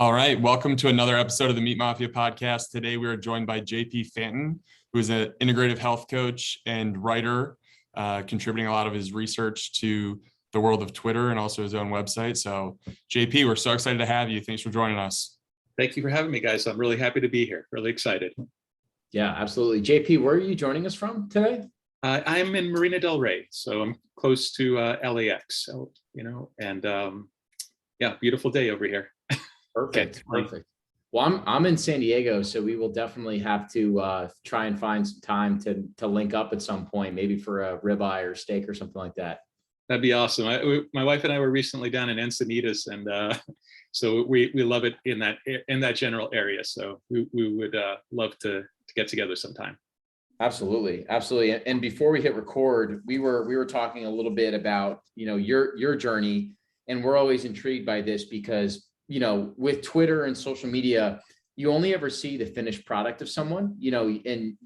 All right, welcome to another episode of the Meat Mafia podcast. Today we are joined by JP Fanton, who is an integrative health coach and writer, contributing a lot of his research to the world of Twitter and also his own website. So JP, we're so excited to have you. Thanks for joining us. Thank you for having me, guys. I'm really happy to be here. Really excited. Yeah, absolutely. JP, where are you joining us from today? I'm in Marina del Rey, so I'm close to LAX, yeah, beautiful day over here. Perfect. Well, I'm in San Diego, so we will definitely have to try and find some time to link up at some point, maybe for a ribeye or steak or something like that. That'd be awesome. My wife and I were recently down in Encinitas, and so we love it in that general area. So we would love to get together sometime. Absolutely. And before we hit record, we were talking a little bit about your journey, and we're always intrigued by this because with Twitter and social media, you only ever see the finished product of someone, and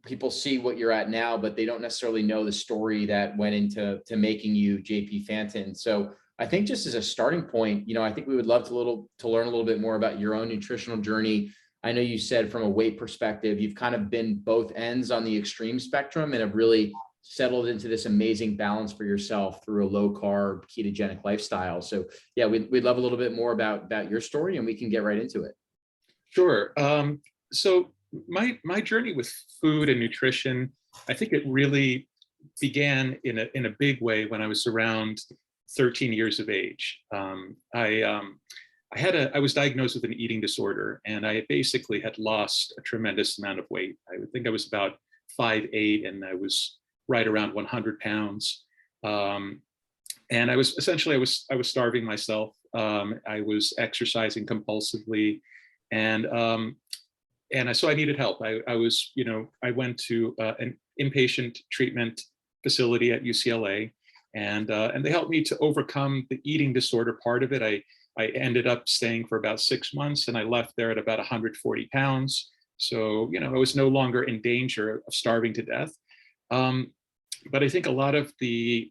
people see what you're at now, but they don't necessarily know the story that went into making you JP Fanton. So I think just as a starting point, I think we would love to learn a little bit more about your own nutritional journey. I know you said from a weight perspective, you've kind of been both ends on the extreme spectrum and have really settled into this amazing balance for yourself through a low carb ketogenic lifestyle. So yeah, we'd love a little bit more about your story, and we can get right into it. Sure. So my journey with food and nutrition, I think it really began in a big way when I was around 13 years of age. I was diagnosed with an eating disorder, and I basically had lost a tremendous amount of weight. I would think I was about 5'8", and I was right around 100 pounds. And I was starving myself. I was exercising compulsively, and so I needed help. I went to an inpatient treatment facility at UCLA, and they helped me to overcome the eating disorder part of it. I ended up staying for about 6 months, and I left there at about 140 pounds. So, I was no longer in danger of starving to death. But I think a lot of the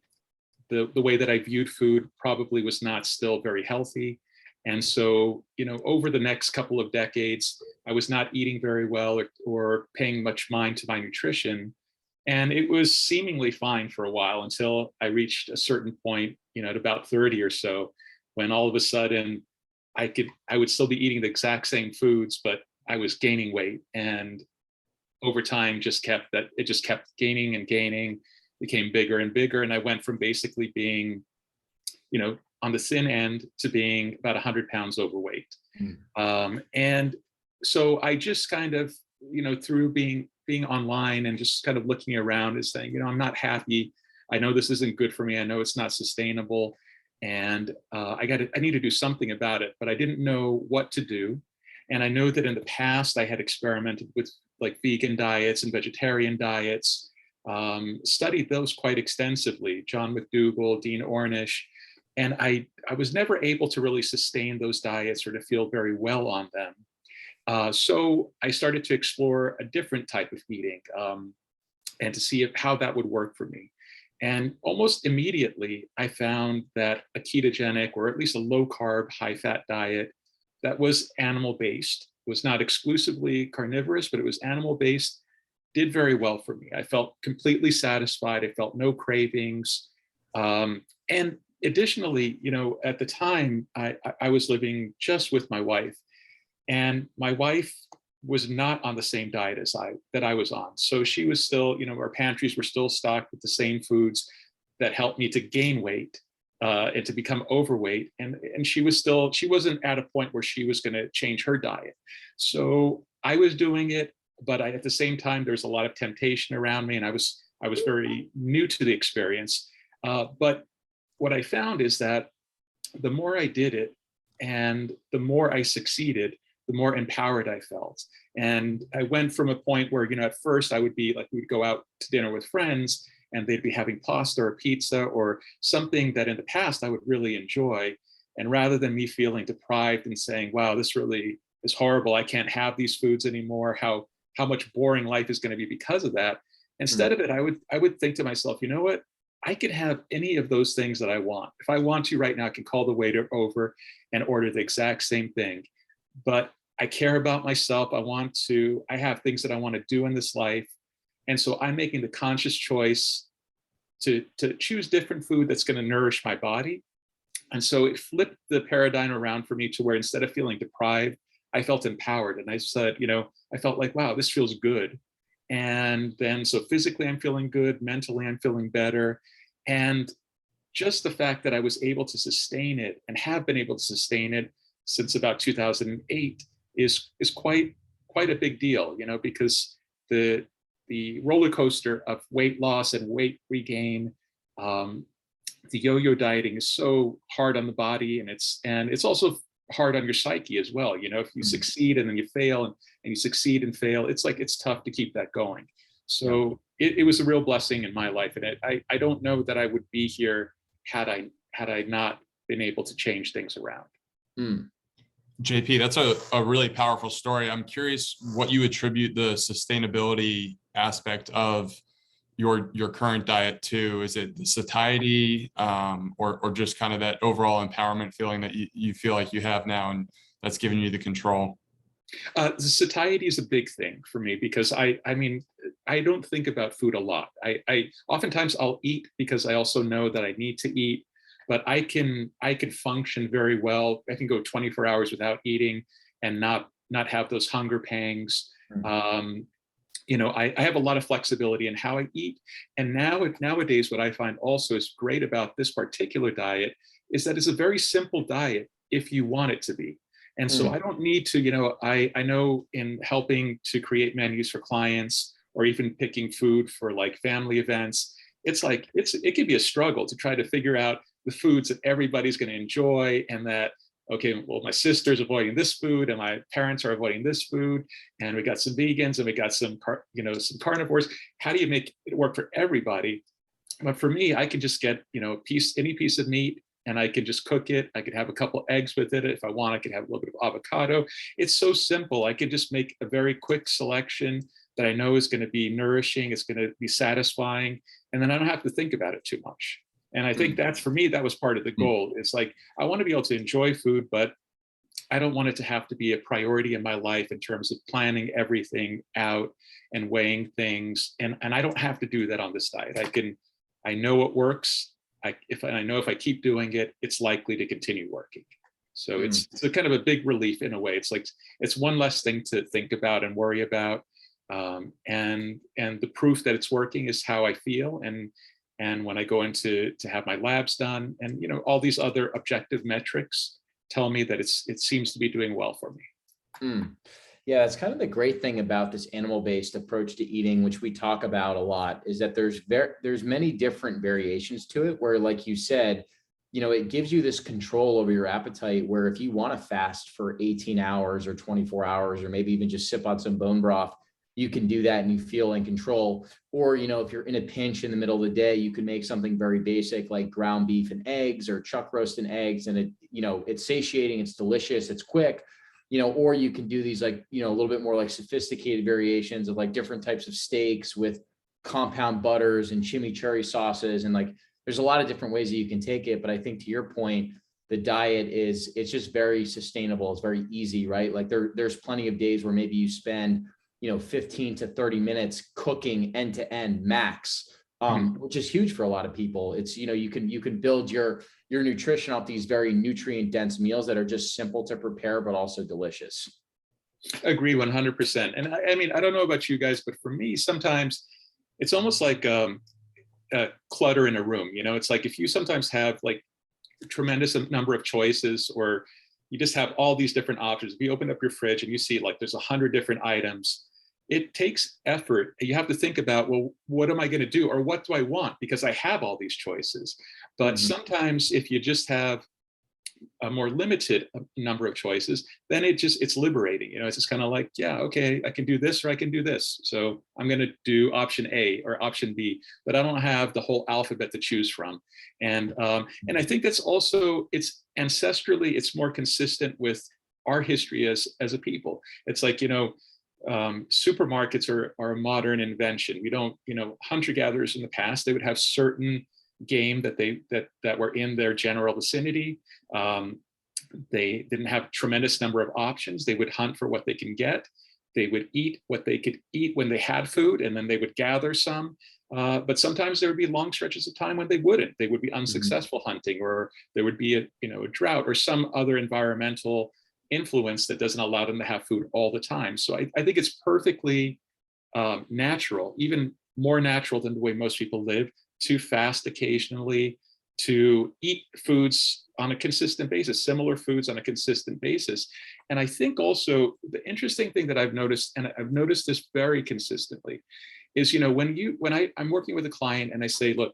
way that I viewed food probably was not still very healthy. And so, over the next couple of decades, I was not eating very well or paying much mind to my nutrition. And it was seemingly fine for a while until I reached a certain point, at about 30 or so, when all of a sudden I would still be eating the exact same foods, but I was gaining weight. And over time it just kept gaining and gaining, became bigger and bigger. And I went from basically being, on the thin end to being about 100 pounds overweight. And so I just kind of, through being online and just kind of looking around and saying, I'm not happy. I know this isn't good for me. I know it's not sustainable. And I need to do something about it, but I didn't know what to do. And I know that in the past I had experimented with like vegan diets and vegetarian diets, studied those quite extensively, John McDougall, Dean Ornish, and I was never able to really sustain those diets or to feel very well on them. So I started to explore a different type of eating and to see how that would work for me. And almost immediately, I found that a ketogenic, or at least a low-carb, high-fat diet that was animal-based, was not exclusively carnivorous, but it was animal-based, did very well for me. I felt completely satisfied. I felt no cravings. And additionally, at the time, I was living just with my wife, and my wife was not on the same diet as I was on. So she was still, our pantries were still stocked with the same foods that helped me to gain weight and to become overweight. And she wasn't at a point where she was going to change her diet. So I was doing it, but at the same time, there's a lot of temptation around me, and I was very new to the experience. But what I found is that the more I did it and the more I succeeded, the more empowered I felt. And I went from a point where, at first I would be like, we'd go out to dinner with friends and they'd be having pasta or pizza or something that in the past I would really enjoy. And rather than me feeling deprived and saying, wow, this really is horrible, I can't have these foods anymore, how much boring life is going to be because of that. Instead of it, I would think to myself, you know what? I could have any of those things that I want. If I want to right now, I can call the waiter over and order the exact same thing. But I care about myself. I have things that I want to do in this life. And so I'm making the conscious choice to choose different food that's going to nourish my body. And so it flipped the paradigm around for me to where instead of feeling deprived, I felt empowered. And I said, I felt like, wow, this feels good. And then so physically I'm feeling good, mentally I'm feeling better. And just the fact that I was able to sustain it and have been able to sustain it since about 2008 is quite a big deal, because the roller coaster of weight loss and weight regain, the yo-yo dieting is so hard on the body, and it's also hard on your psyche as well. If you succeed and then you fail, and you succeed and fail, it's tough to keep that going. So it was a real blessing in my life, and I don't know that I would be here had I not been able to change things around. JP, that's a really powerful story. I'm curious what you attribute the sustainability aspect of your current diet to. Is it the satiety, or just kind of that overall empowerment feeling that you feel like you have now, and that's giving you the control? The satiety is a big thing for me because I don't think about food a lot. I oftentimes I'll eat because I also know that I need to eat, but I can function very well. I can go 24 hours without eating and not have those hunger pangs. I have a lot of flexibility in how I eat. And nowadays, what I find also is great about this particular diet is that it's a very simple diet if you want it to be. And so I don't need to, I know in helping to create menus for clients or even picking food for like family events, it could be a struggle to try to figure out the foods that everybody's going to enjoy, and that, okay, well, my sister's avoiding this food and my parents are avoiding this food, and we got some vegans and we got some carnivores. How do you make it work for everybody? But for me, I can just get, any piece of meat, and I can just cook it. I could have a couple eggs with it. If I want, I could have a little bit of avocado. It's so simple. I can just make a very quick selection that I know is going to be nourishing. It's going to be satisfying. And then I don't have to think about it too much. And I think that's, for me, that was part of the goal. It's like, I want to be able to enjoy food, but I don't want it to have to be a priority in my life in terms of planning everything out and weighing things. And I don't have to do that on this diet. I know what works. If I keep doing it, it's likely to continue working. So it's a kind of a big relief in a way. It's like, it's one less thing to think about and worry about. And the proof that it's working is how I feel. And when I go into to have my labs done, and all these other objective metrics tell me that it seems to be doing well for me. Yeah, that's kind of the great thing about this animal-based approach to eating, which we talk about a lot, is that there's many different variations to it, where, like you said, it gives you this control over your appetite, where if you want to fast for 18 hours or 24 hours, or maybe even just sip on some bone broth, you can do that and you feel in control. Or, if you're in a pinch in the middle of the day, you can make something very basic like ground beef and eggs, or chuck roast and eggs. And it's satiating, it's delicious, it's quick, or you can do these a little bit more like sophisticated variations of like different types of steaks with compound butters and chimichurri sauces. And there's a lot of different ways that you can take it. But I think, to your point, the diet it's just very sustainable. It's very easy, right? Like there's plenty of days where maybe you spend 15 to 30 minutes cooking end to end max, which is huge for a lot of people. It's, you can build your nutrition off these very nutrient dense meals that are just simple to prepare, but also delicious. Agree 100%. And I don't know about you guys, but for me, sometimes it's almost like a clutter in a room. It's like, if you sometimes have like a tremendous number of choices, or you just have all these different options. If you open up your fridge and you see like there's 100 different items, it takes effort. You have to think about, well, what am I going to do? Or what do I want? Because I have all these choices. But sometimes if you just have a more limited number of choices, then it's liberating. It's just kind of like, yeah, okay, I can do this or I can do this. So I'm going to do option A or option B, but I don't have the whole alphabet to choose from. And I think that's also, it's ancestrally, it's more consistent with our history as a people. It's like, supermarkets are a modern invention. We don't, hunter-gatherers in the past, they would have certain game that were in their general vicinity. They didn't have a tremendous number of options. They would hunt for what they can get. They would eat what they could eat when they had food, and then they would gather some. But sometimes there would be long stretches of time when they wouldn't. They would be unsuccessful hunting, or there would be a drought or some other environmental influence that doesn't allow them to have food all the time. So I think it's perfectly natural, even more natural than the way most people live, to fast occasionally, to eat foods on a consistent basis, similar foods on a consistent basis. And I think also the interesting thing that I've noticed, and I've noticed this very consistently, is when I'm working with a client and I say, look,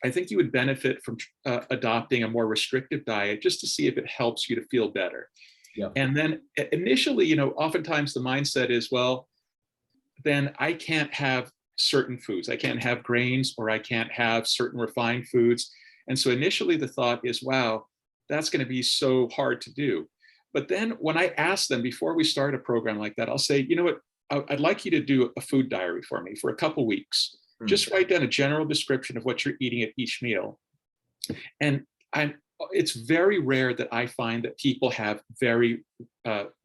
I think you would benefit from adopting a more restrictive diet just to see if it helps you to feel better. Yeah. And then initially, oftentimes the mindset is, well, then I can't have certain foods. I can't have grains, or I can't have certain refined foods. And so initially the thought is, wow, that's going to be so hard to do. But then when I ask them before we start a program like that, I'll say, you know what, I'd like you to do a food diary for me for a couple weeks. Just write down a general description of what you're eating at each meal. And it's very rare that I find that people have very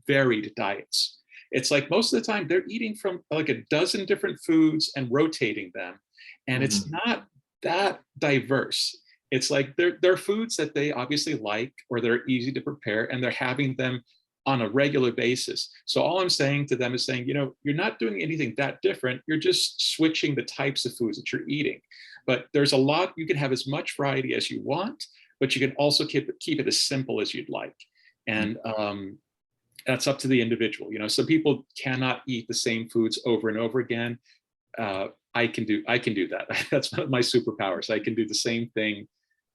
varied diets. It's like most of the time they're eating from like a dozen different foods and rotating them. And it's not that diverse. It's like they're foods that they obviously like, or they're easy to prepare, and they're having them on a regular basis. So all I'm saying to them is saying, you're not doing anything that different. You're just switching the types of foods that you're eating. But there's a lot, you can have as much variety as you want, but you can also keep it as simple as you'd like. And that's up to the individual. Some people cannot eat the same foods over and over again. I can do that. That's one of my superpowers. I can do the same thing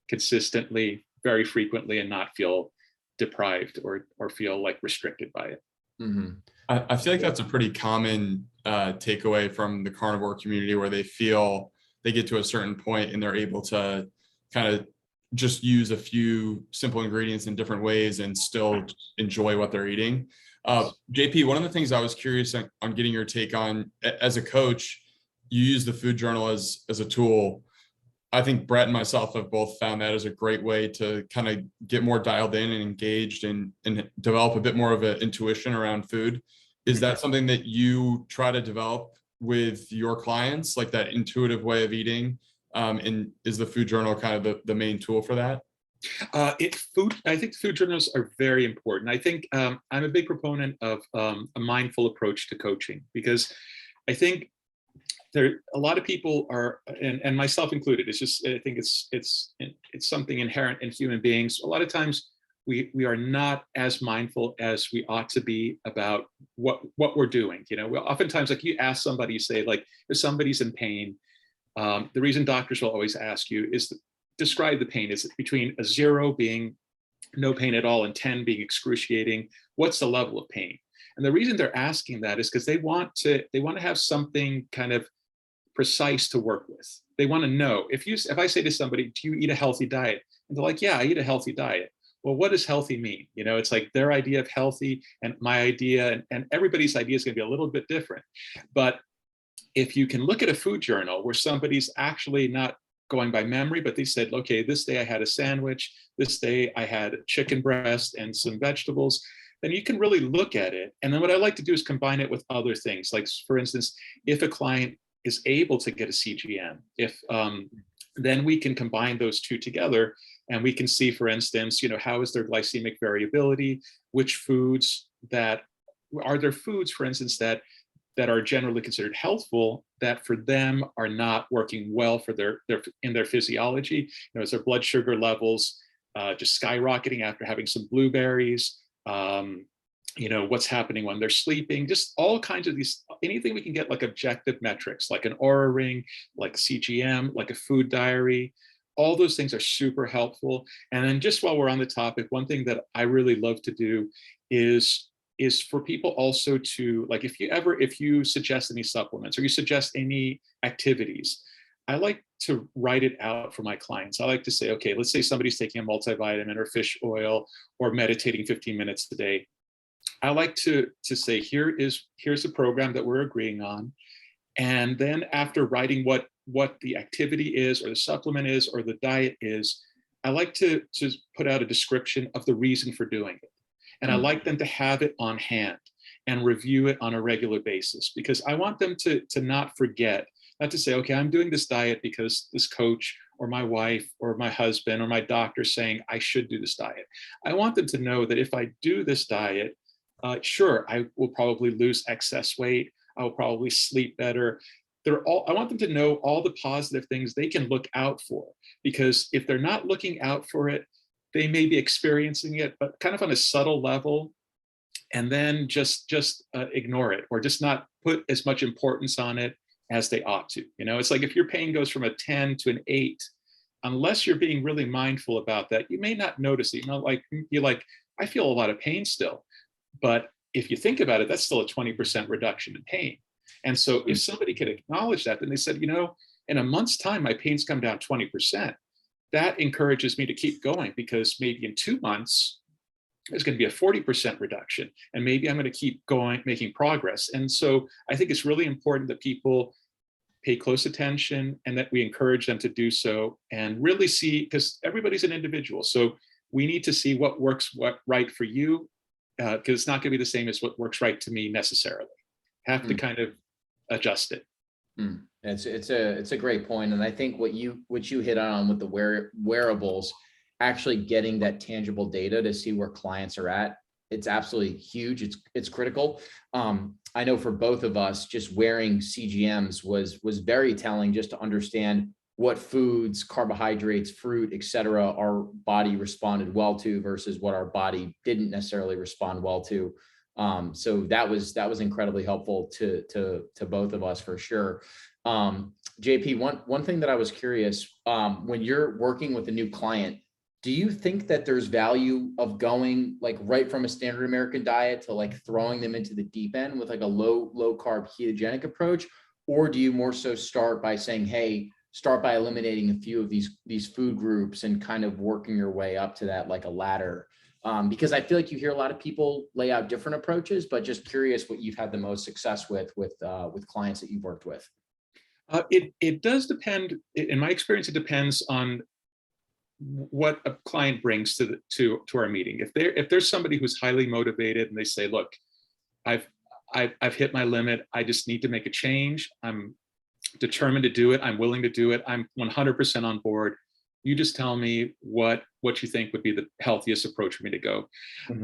consistently, very frequently, and not feel deprived or feel like restricted by it. I feel like that's a pretty common takeaway from the carnivore community, where they feel they get to a certain point and they're able to kind of just use a few simple ingredients in different ways and still enjoy what they're eating. JP, one of the things I was curious on getting your take on, as a coach, you use the food journal as a tool. I think Brett and myself have both found that as a great way to kind of get more dialed in and engaged and develop a bit more of an intuition around food. Is that something that you try to develop with your clients, like that intuitive way of eating? And is the food journal kind of the main tool for that? I think food journals are very important. I think I'm a big proponent of a mindful approach to coaching, because I think a lot of people are, and myself included, I think it's something inherent in human beings. A lot of times we are not as mindful as we ought to be about what we're doing. Oftentimes, like, you ask somebody, you say, like, if somebody's in pain, the reason doctors will always ask you is describe the pain. Is it between a 0 being no pain at all and 10 being excruciating? What's the level of pain? And the reason they're asking that is because they want to have something kind of precise to work with. They want to know, if I say to somebody, do you eat a healthy diet? And they're like, yeah, I eat a healthy diet. Well, what does healthy mean? It's like their idea of healthy and my idea, and everybody's idea is going to be a little bit different. But if you can look at a food journal where somebody's actually not going by memory, but they said, okay, this day I had a sandwich, this day I had a chicken breast and some vegetables, then you can really look at it. And then what I like to do is combine it with other things. Like, for instance, if a client is able to get a CGM, then we can combine those two together, and we can see, for instance, how is their glycemic variability, which foods are there foods, for instance, that are generally considered healthful that for them are not working well for their physiology. Is their blood sugar levels just skyrocketing after having some blueberries? What's happening when they're sleeping? Just all kinds of these, anything we can get, like objective metrics, like an Aura ring, like CGM, like a food diary. All those things are super helpful. And then, just while we're on the topic, one thing that I really love to do is for people also to, like, if you suggest any supplements or you suggest any activities, I like to write it out for my clients. I like to say, okay, let's say somebody's taking a multivitamin or fish oil or meditating 15 minutes a day. I like to say, here's a program that we're agreeing on. And then after writing what what the activity is or the supplement is or the diet is, I like to put out a description of the reason for doing it. And I like them to have it on hand and review it on a regular basis, because I want them to not forget, not to say, okay, I'm doing this diet because this coach or my wife or my husband or my doctor saying I should do this diet. I want them to know that if I do this diet, sure, I will probably lose excess weight. I will probably sleep better. I want them to know all the positive things they can look out for, because if they're not looking out for it, they may be experiencing it, but kind of on a subtle level, and then just ignore it, or just not put as much importance on it as they ought to. It's like if your pain goes from a 10 to an 8, unless you're being really mindful about that, you may not notice it. You're like, I feel a lot of pain still, but if you think about it, that's still a 20% reduction in pain. And so if somebody could acknowledge that, then they said, in a month's time, my pain's come down 20%. That encourages me to keep going, because maybe in 2 months, there's going to be a 40% reduction. And maybe I'm going to keep going, making progress. And so I think it's really important that people pay close attention and that we encourage them to do so, and really see, because everybody's an individual. So we need to see what works right for you, because it's not going to be the same as what works right to me necessarily. Have to kind of adjust it. It's a great point. And I think what you hit on with the wearables, actually getting that tangible data to see where clients are at, it's absolutely huge. It's critical. I know for both of us, just wearing CGMs was very telling, just to understand what foods, carbohydrates, fruit, etc., our body responded well to versus what our body didn't necessarily respond well to. So that was incredibly helpful to both of us, for sure. JP, one thing that I was curious, when you're working with a new client, do you think that there's value of going like right from a standard American diet to like throwing them into the deep end with like a low carb ketogenic approach? Or do you more so start by saying, hey, start by eliminating a few of these food groups and kind of working your way up to that, like a ladder? Because I feel like you hear a lot of people lay out different approaches, but just curious what you've had the most success with clients that you've worked with. It does depend. In my experience, it depends on what a client brings to our meeting. If there's somebody who's highly motivated and they say, look, I've hit my limit, I just need to make a change, I'm determined to do it, I'm willing to do it, I'm 100% on board, you just tell me what you think would be the healthiest approach for me to go.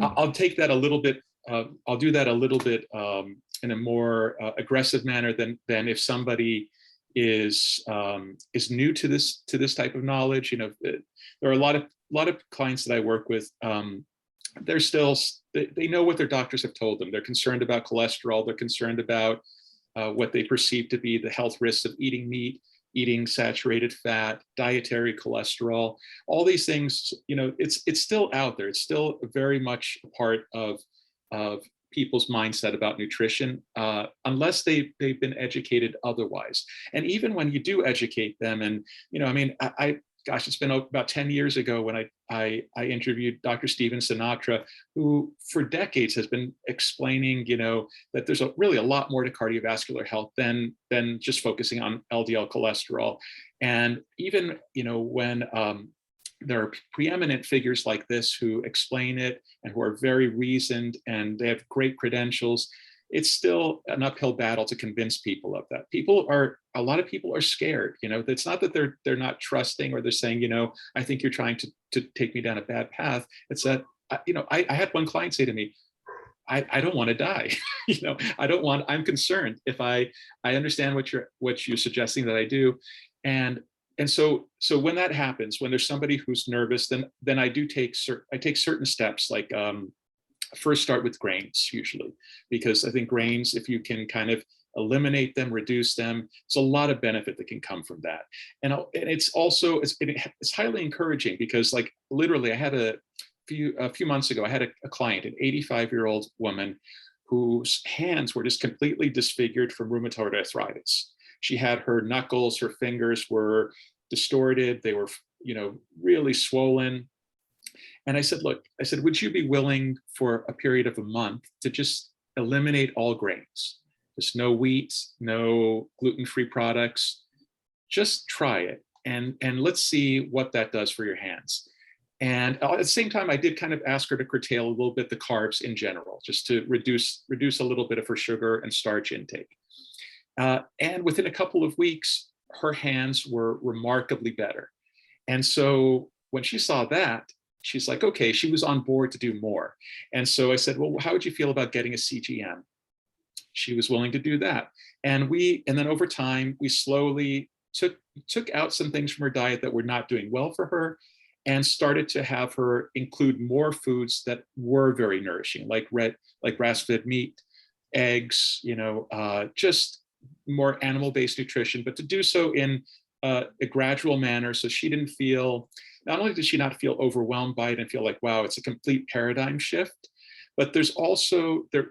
I'll take that a little bit, I'll do that a little bit in a more aggressive manner than if somebody is new to this type of knowledge. There are a lot of clients that I work with. They know what their doctors have told them. They're concerned about cholesterol. They're concerned about what they perceive to be the health risks of eating meat, eating saturated fat, dietary cholesterol. All these things, it's still out there. It's still very much a part of people's mindset about nutrition, unless they've been educated otherwise. And even when you do educate them, and gosh, it's been about 10 years ago when I interviewed Dr. Steven Sinatra, who for decades has been explaining, that there's really a lot more to cardiovascular health than just focusing on LDL cholesterol. And even, when there are preeminent figures like this who explain it and who are very reasoned and they have great credentials, it's still an uphill battle to convince people of that. A lot of people are scared. It's not that they're not trusting, or they're saying, I think you're trying to take me down a bad path. It's that, I had one client say to me, I don't want to die. I'm concerned if I understand what you're suggesting that I do. And so when that happens, when there's somebody who's nervous, then I take certain steps, like first start with grains usually, because I think grains, if you can kind of eliminate them, reduce them, it's a lot of benefit that can come from that. And it's also, it's highly encouraging, because like literally I had a few months ago, I had a client, an 85-year-old woman whose hands were just completely disfigured from rheumatoid arthritis. She had her knuckles, her fingers were distorted. They were, really swollen. And I said, look, would you be willing for a period of a month to just eliminate all grains? Just no wheat, no gluten-free products, just try it and let's see what that does for your hands. And at the same time, I did kind of ask her to curtail a little bit the carbs in general, just to reduce a little bit of her sugar and starch intake. And within a couple of weeks, her hands were remarkably better. And so when she saw that, she's like, okay, she was on board to do more. And so I said, well, how would you feel about getting a CGM? She was willing to do that. And then over time, we slowly took out some things from her diet that were not doing well for her, and started to have her include more foods that were very nourishing, like grass-fed meat, eggs, just more animal-based nutrition, but to do so in a gradual manner, so she didn't feel, not only did she not feel overwhelmed by it and feel like, wow, it's a complete paradigm shift, but there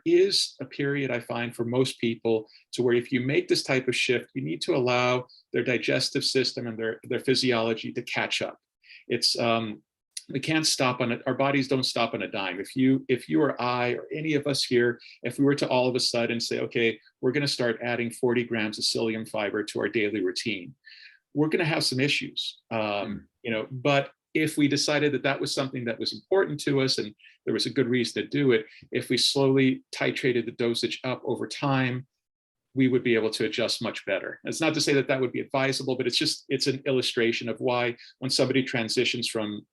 is a period, I find, for most people to where if you make this type of shift, you need to allow their digestive system and their physiology to catch up. It's we can't stop on it. Our bodies don't stop on a dime. If you or I or any of us here, if we were to all of a sudden say, okay, we're going to start adding 40 grams of psyllium fiber to our daily routine, we're going to have some issues. But if we decided that that was something that was important to us and there was a good reason to do it, if we slowly titrated the dosage up over time, we would be able to adjust much better. It's not to say that that would be advisable, but it's an illustration of why when somebody transitions from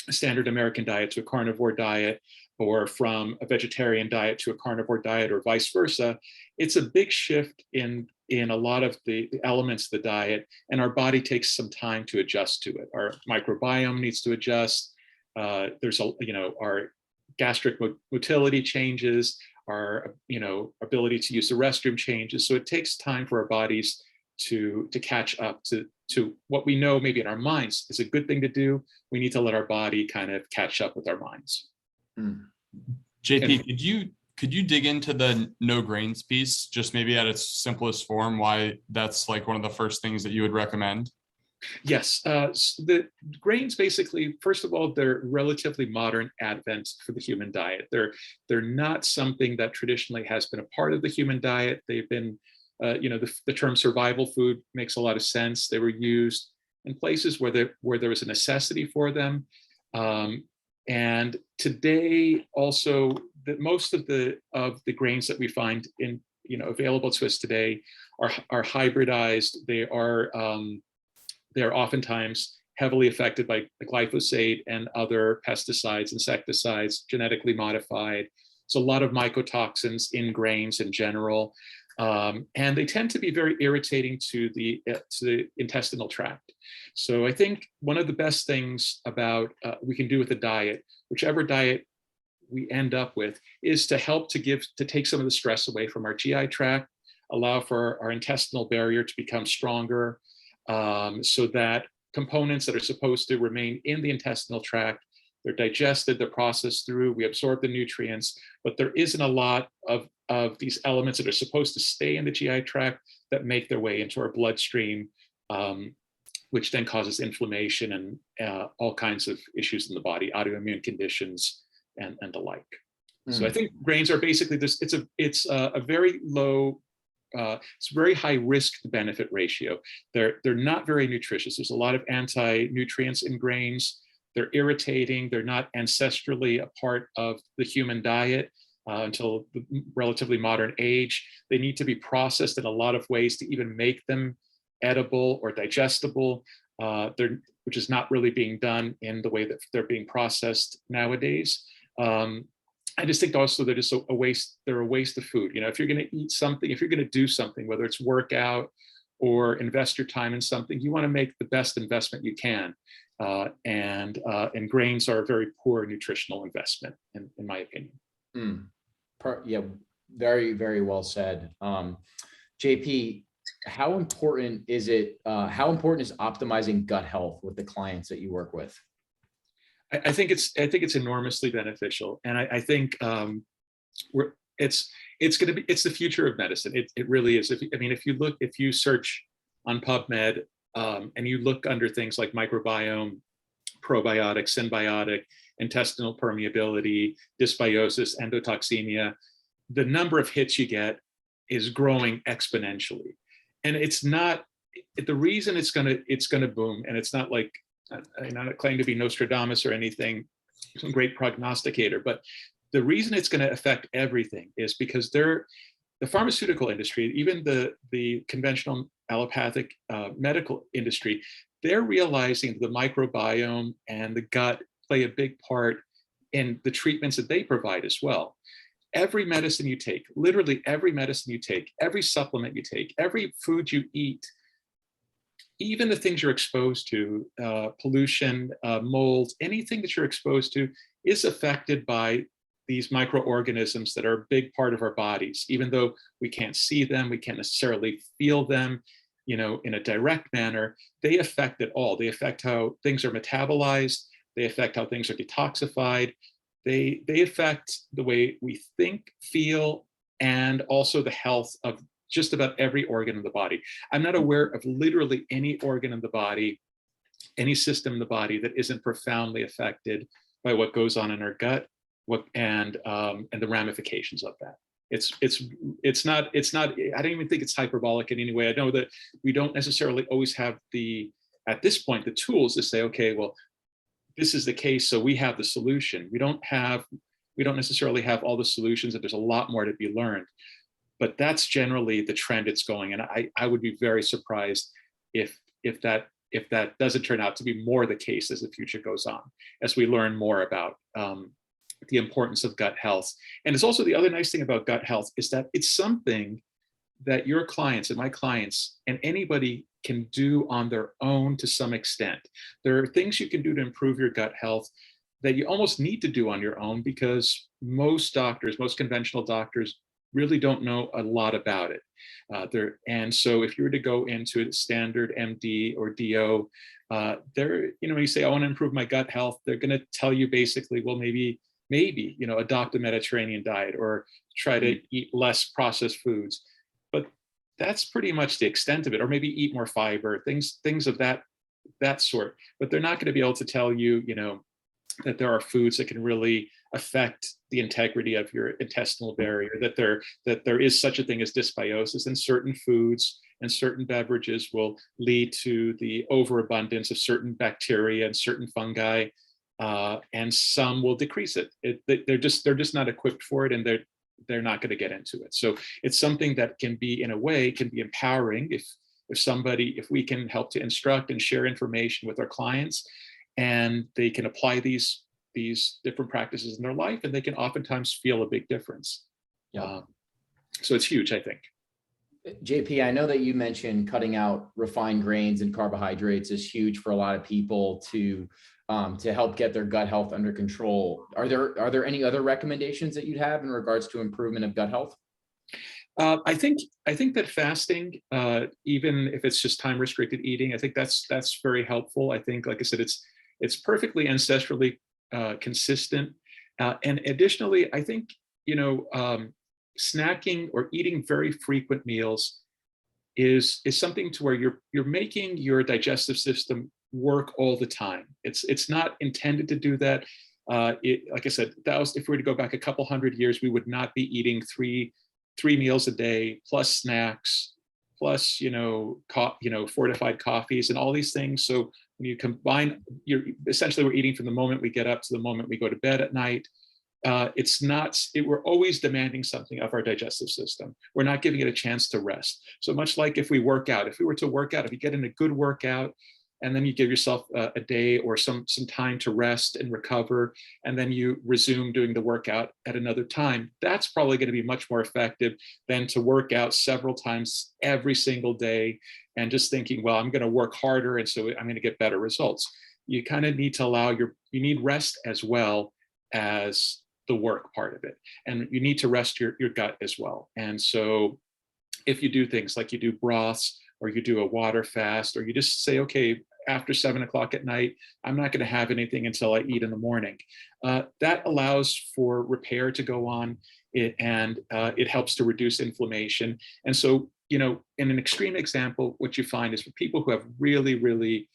a standard American diet to a carnivore diet, or from a vegetarian diet to a carnivore diet, or vice versa, it's a big shift in a lot of the elements of the diet, and our body takes some time to adjust to it. Our microbiome needs to adjust. Our gastric motility changes, our ability to use the restroom changes. So it takes time for our bodies to catch up to what we know maybe in our minds is a good thing to do. We need to let our body kind of catch up with our minds. JP, could you dig into the no grains piece, just maybe at its simplest form, why that's like one of the first things that you would recommend? Yes, the grains basically, first of all, they're relatively modern advent for the human diet. They're not something that traditionally has been a part of the human diet. They've been, the term survival food makes a lot of sense. They were used in places where there was a necessity for them. And today, also, most of the grains that we find in available to us today are hybridized. They're oftentimes heavily affected by glyphosate and other pesticides, insecticides, genetically modified. So a lot of mycotoxins in grains in general. And they tend to be very irritating to the intestinal tract. So I think one of the best things about we can do with a diet, whichever diet we end up with, is to help to take some of the stress away from our GI tract, allow for our intestinal barrier to become stronger, so that components that are supposed to remain in the intestinal tract, they're digested, they're processed through, we absorb the nutrients, but there isn't a lot of these elements that are supposed to stay in the GI tract that make their way into our bloodstream, which then causes inflammation and all kinds of issues in the body, autoimmune conditions and the like. So I think grains are basically this, it's a very low, it's very high risk benefit ratio. They're not very nutritious. There's a lot of anti-nutrients in grains. They're irritating. They're not ancestrally a part of the human diet until the relatively modern age. They need to be processed in a lot of ways to even make them edible or digestible, which is not really being done in the way that they're being processed nowadays. I just think also they're just a waste. They're a waste of food. If you're going to eat something, if you're going to do something, whether it's work out or invest your time in something, you want to make the best investment you can. And grains are a very poor nutritional investment, in my opinion. Yeah, very, very well said. JP, how important is optimizing gut health with the clients that you work with? I think it's enormously beneficial, and I think it's the future of medicine. It really is. If you search on PubMed and you look under things like microbiome, probiotic, symbiotic, intestinal permeability, dysbiosis, endotoxemia, the number of hits you get is growing exponentially, and it's not the reason it's gonna boom, and it's not like, I'm not claiming to be Nostradamus or anything, some great prognosticator, but the reason it's going to affect everything is because the pharmaceutical industry, even the conventional allopathic medical industry, they're realizing the microbiome and the gut play a big part in the treatments that they provide as well. Every medicine you take, literally every medicine you take, every supplement you take, every food you eat, even the things you're exposed to, pollution, mold, anything that you're exposed to is affected by these microorganisms that are a big part of our bodies. Even though we can't see them, we can't necessarily feel them, in a direct manner, they affect it all. They affect how things are metabolized. They affect how things are detoxified. They affect the way we think, feel, and also the health of just about every organ in the body. I'm not aware of literally any organ in the body, any system in the body that isn't profoundly affected by what goes on in our gut, and the ramifications of that. It's not. I don't even think it's hyperbolic in any way. I know that we don't necessarily always have at this point, the tools to say, okay, well, this is the case, so we have the solution. We don't necessarily have all the solutions, and there's a lot more to be learned. But that's generally the trend it's going. And I would be very surprised if that doesn't turn out to be more the case as the future goes on, as we learn more about the importance of gut health. And it's also, the other nice thing about gut health is that it's something that your clients and my clients and anybody can do on their own to some extent. There are things you can do to improve your gut health that you almost need to do on your own, because most conventional doctors really don't know a lot about it. And so if you were to go into a standard MD or DO, you say, I want to improve my gut health, they're going to tell you basically, well, maybe, adopt a Mediterranean diet or try to eat less processed foods. But that's pretty much the extent of it. Or maybe eat more fiber, things of that sort. But they're not going to be able to tell you, that there are foods that can really affect the integrity of your intestinal barrier, that there is such a thing as dysbiosis, and certain foods and certain beverages will lead to the overabundance of certain bacteria and certain fungi, and some will decrease it. They're just not equipped for it, and they're not going to get into it. So it's something that can be, in a way, can be empowering if we can help to instruct and share information with our clients, and they can apply these different practices in their life, and they can oftentimes feel a big difference. Yeah. So it's huge, I think. JP, I know that you mentioned cutting out refined grains and carbohydrates is huge for a lot of people to help get their gut health under control. Are there any other recommendations that you'd have in regards to improvement of gut health? I think that fasting, even if it's just time restricted eating, I think that's very helpful. I think, like I said, it's perfectly ancestrally consistent. And additionally, I think, snacking or eating very frequent meals is something to where you're making your digestive system work all the time. It's not intended to do that. Like I said, if we were to go back a couple hundred years, we would not be eating three meals a day plus snacks, plus fortified coffees and all these things. So when you combine, we're eating from the moment we get up to the moment we go to bed at night. We're always demanding something of our digestive system. We're not giving it a chance to rest. So much like if we were to work out, if you get in a good workout, and then you give yourself a day or some time to rest and recover, and then you resume doing the workout at another time, that's probably going to be much more effective than to work out several times every single day and just thinking, well, I'm going to work harder, and so I'm going to get better results. You kind of need to you need rest as well as the work part of it. And you need to rest your gut as well. And so if you do things like you do broths, or you do a water fast, or you just say, okay, after 7 o'clock at night, I'm not going to have anything until I eat in the morning. That allows for repair to go on, and it helps to reduce inflammation. And so, in an extreme example, what you find is for people who have really, really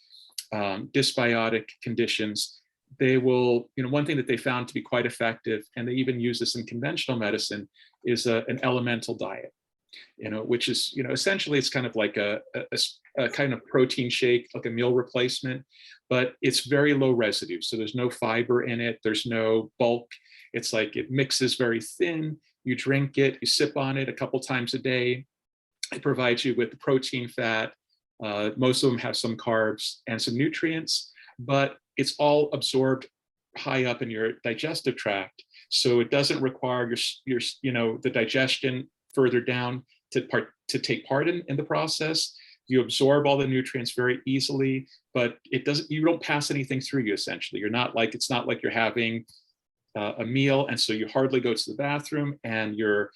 dysbiotic conditions, they will, one thing that they found to be quite effective, and they even use this in conventional medicine, is an elemental diet. Which is, essentially it's kind of like a kind of protein shake, like a meal replacement, but it's very low residue. So there's no fiber in it. There's no bulk. It's like it mixes very thin. You drink it, you sip on it a couple times a day. It provides you with protein, fat. Most of them have some carbs and some nutrients, but it's all absorbed high up in your digestive tract. So it doesn't require the digestion further down to take part in the process. You absorb all the nutrients very easily, but you don't pass anything through you essentially. It's not like you're having a meal, and so you hardly go to the bathroom, and your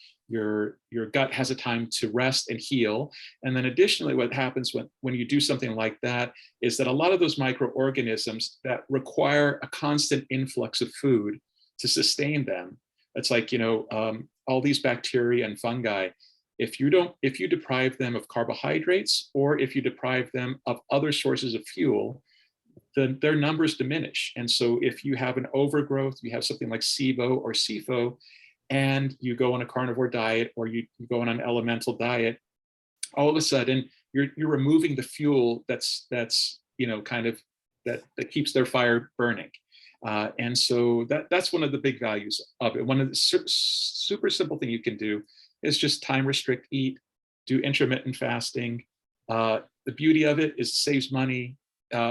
gut has a time to rest and heal. And then additionally, what happens when you do something like that is that a lot of those microorganisms that require a constant influx of food to sustain them, it's like, all these bacteria and fungi, if you deprive them of carbohydrates, or if you deprive them of other sources of fuel, then their numbers diminish. And so if you have an overgrowth, you have something like SIBO or SIFO, and you go on a carnivore diet, or you go on an elemental diet, all of a sudden you're removing the fuel that's kind of that keeps their fire burning. And so that's one of the big values of it. One of the super simple thing you can do is just time restrict, eat, do intermittent fasting. The beauty of it is it saves money.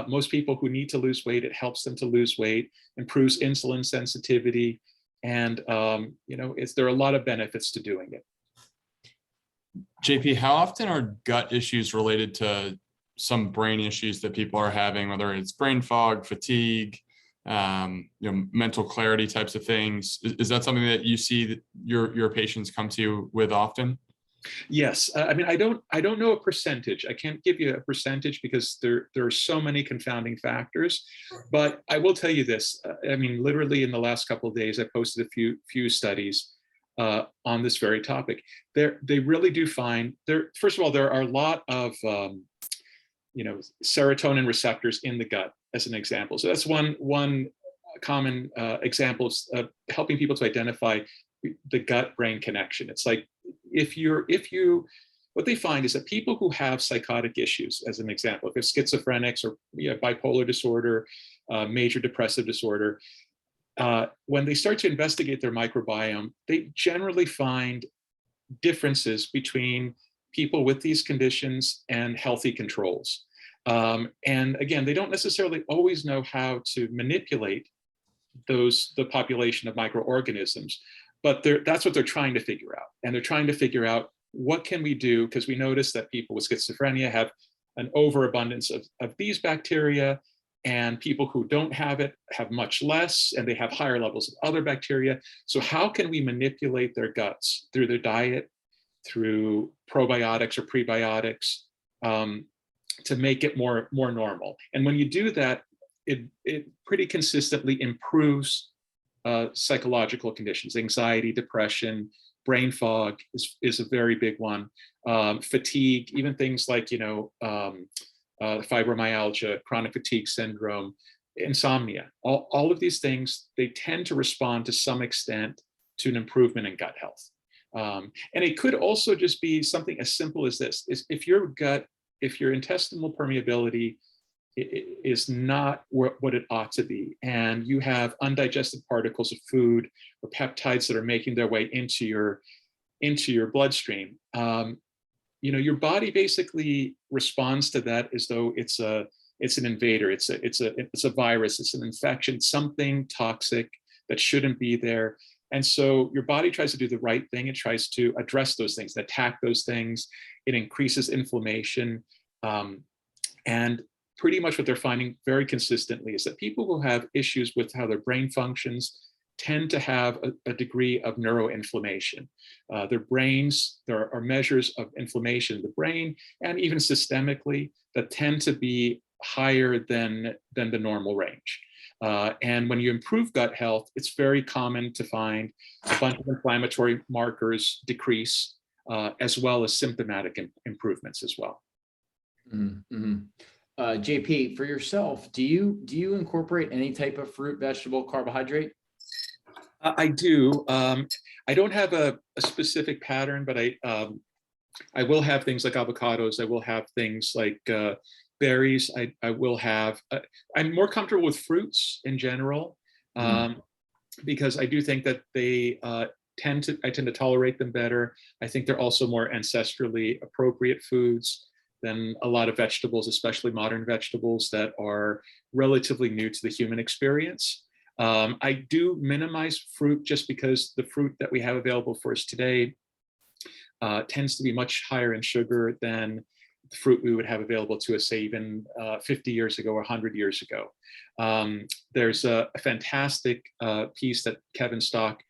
Most people who need to lose weight, it helps them to lose weight, improves insulin sensitivity, and there are a lot of benefits to doing it. JP, how often are gut issues related to some brain issues that people are having, whether it's brain fog, fatigue, mental clarity types of things? Is that something that you see that your patients come to you with often? Yes. I don't know a percentage. I can't give you a percentage because there are so many confounding factors, but I will tell you this. Literally in the last couple of days, I posted a few studies on this very topic. They really do find first of all, there are a lot of serotonin receptors in the gut, as an example. So that's one common example of helping people to identify the gut-brain connection. It's like what they find is that people who have psychotic issues, as an example, if they're schizophrenics or bipolar disorder, major depressive disorder, when they start to investigate their microbiome, they generally find differences between people with these conditions and healthy controls. And again, they don't necessarily always know how to manipulate the population of microorganisms, but that's what they're trying to figure out. And they're trying to figure out, what can we do? Because we notice that people with schizophrenia have an overabundance of these bacteria, and people who don't have it have much less, and they have higher levels of other bacteria. So how can we manipulate their guts through their diet, through probiotics or prebiotics, to make it more normal? And when you do that, it pretty consistently improves psychological conditions. Anxiety, depression, brain fog is a very big one. Fatigue, even things like fibromyalgia, chronic fatigue syndrome, insomnia. All of these things, they tend to respond to some extent to an improvement in gut health. And it could also just be something as simple as this: if your intestinal permeability is not what it ought to be, and you have undigested particles of food or peptides that are making their way into your bloodstream, your body basically responds to that as though it's an invader, it's a virus, it's an infection, something toxic that shouldn't be there. And so your body tries to do the right thing. It tries to address those things, attack those things. It increases inflammation, and pretty much what they're finding very consistently is that people who have issues with how their brain functions tend to have a degree of neuro-inflammation. There are measures of inflammation in the brain, and even systemically, that tend to be higher than the normal range. And when you improve gut health, it's very common to find a bunch of inflammatory markers decrease, as well as symptomatic improvements as well. Mm-hmm. JP, for yourself, do you incorporate any type of fruit, vegetable, carbohydrate? I do. I don't have a specific pattern, but I will have things like avocados. I will have things like berries. I will have, I'm more comfortable with fruits in general, because I do think that they I tend to tolerate them better. I think they're also more ancestrally appropriate foods than a lot of vegetables, especially modern vegetables that are relatively new to the human experience. I do minimize fruit just because the fruit that we have available for us today tends to be much higher in sugar than the fruit we would have available to us, say, even 50 years ago or 100 years ago. There's a fantastic piece that Kevin Stock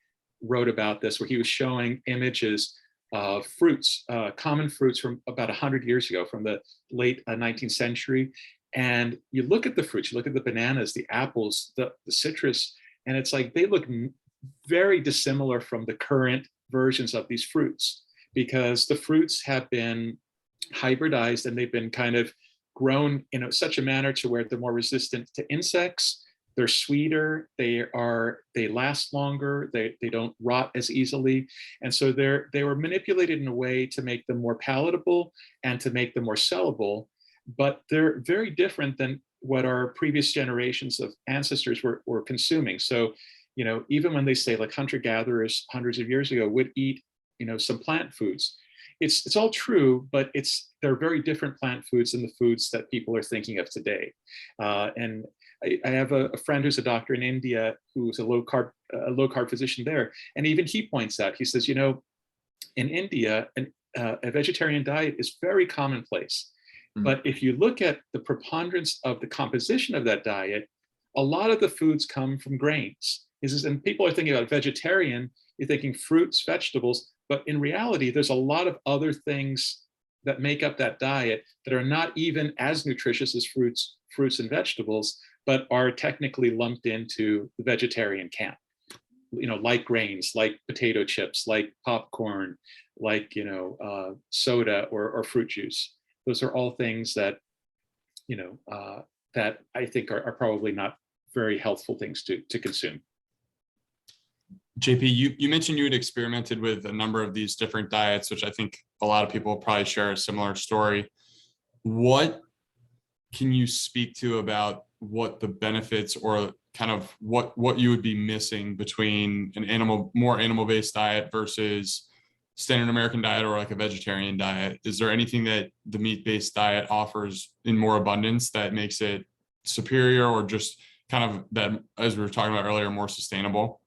wrote about this, where he was showing images of fruits, common fruits from about 100 years ago, from the late 19th century. And you look at the fruits, you look at the bananas, the apples, the citrus, and it's like they look very dissimilar from the current versions of these fruits, because the fruits have been hybridized and they've been kind of grown in such a manner to where they're more resistant to insects, they're sweeter, they last longer, they don't rot as easily. And so they were manipulated in a way to make them more palatable and to make them more sellable, but they're very different than what our previous generations of ancestors were consuming. So, even when they say like hunter-gatherers hundreds of years ago would eat, some plant foods, it's all true, but they're very different plant foods than the foods that people are thinking of today. And I have a friend who's a doctor in India who's a low carb physician there, and even he points out, he says, in India, a vegetarian diet is very commonplace. But if you look at the preponderance of the composition of that diet, a lot of the foods come from grains. He says, and people are thinking about vegetarian, you're thinking fruits, vegetables, but in reality, there's a lot of other things that make up that diet that are not even as nutritious as fruits and vegetables, but are technically lumped into the vegetarian camp. Like grains, like potato chips, like popcorn, like soda or fruit juice. Those are all things that that I think are probably not very healthful things to consume. JP, you mentioned you had experimented with a number of these different diets, which I think a lot of people will probably share a similar story. What can you speak to about what the benefits or kind of what you would be missing between an more animal-based diet versus standard American diet or like a vegetarian diet? Is there anything that the meat-based diet offers in more abundance that makes it superior, or just kind of that, as we were talking about earlier, more sustainable?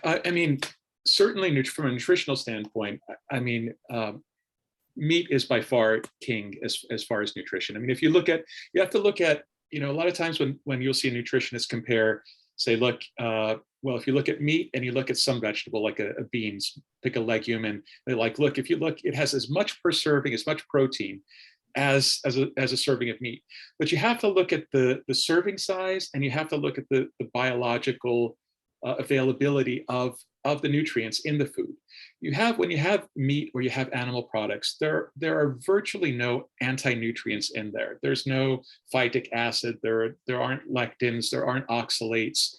I mean, certainly from a nutritional standpoint, meat is by far king as far as nutrition. I mean, you have to look at, a lot of times when you'll see a nutritionist compare, say, look, well, if you look at meat and you look at some vegetable, like a beans, pick a legume, and they're like, look, if you look, it has as much per serving, as much protein as a serving of meat. But you have to look at the serving size, and you have to look at the biological availability of the nutrients in the food. When you have meat or you have animal products, there are virtually no anti-nutrients in there. There's no phytic acid. There aren't lectins. There aren't oxalates.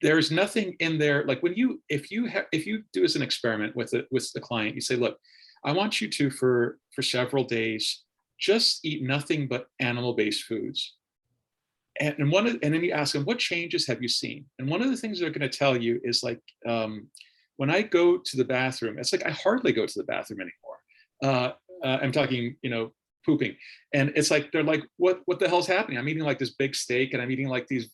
There's nothing in there. Like if you do as an experiment with the client, you say, look, I want you to for several days just eat nothing but animal-based foods. And then you ask them, what changes have you seen? And one of the things they're going to tell you is like, when I go to the bathroom, it's like I hardly go to the bathroom anymore. I'm talking, pooping, and it's like they're like, what the hell's happening? I'm eating like this big steak, and I'm eating like these